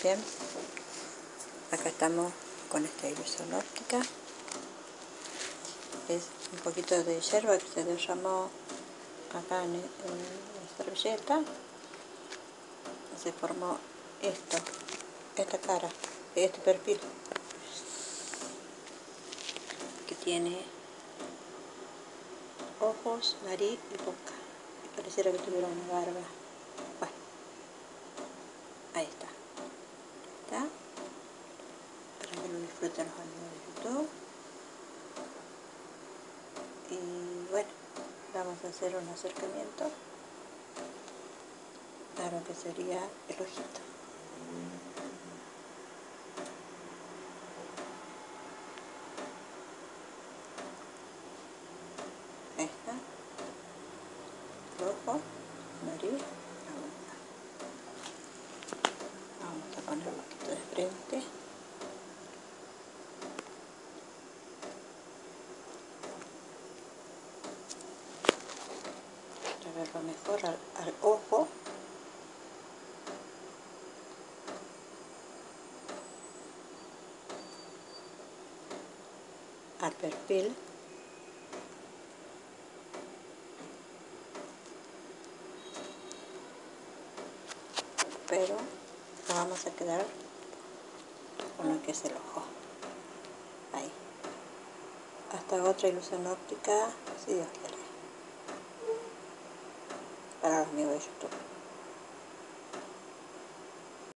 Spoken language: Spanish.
Bien, acá estamos con esta ilusión óptica. Es un poquito de yerba que se derramó acá en la servilleta. Se formó esta cara, este perfil que tiene ojos, nariz y boca, y pareciera que tuviera una barba. Bueno, ahí está, para que lo disfruten los amigos de YouTube. Y bueno, vamos a hacer un acercamiento a lo que sería el ojito. Ahí está, el ojo, nariz, la boca. Vamos a poner un poquito de frente. Para verlo mejor al ojo. Al perfil, pero nos vamos a quedar con lo que es el ojo. Ahí. Hasta otra ilusión óptica, si Dios quiere, para los amigos de YouTube.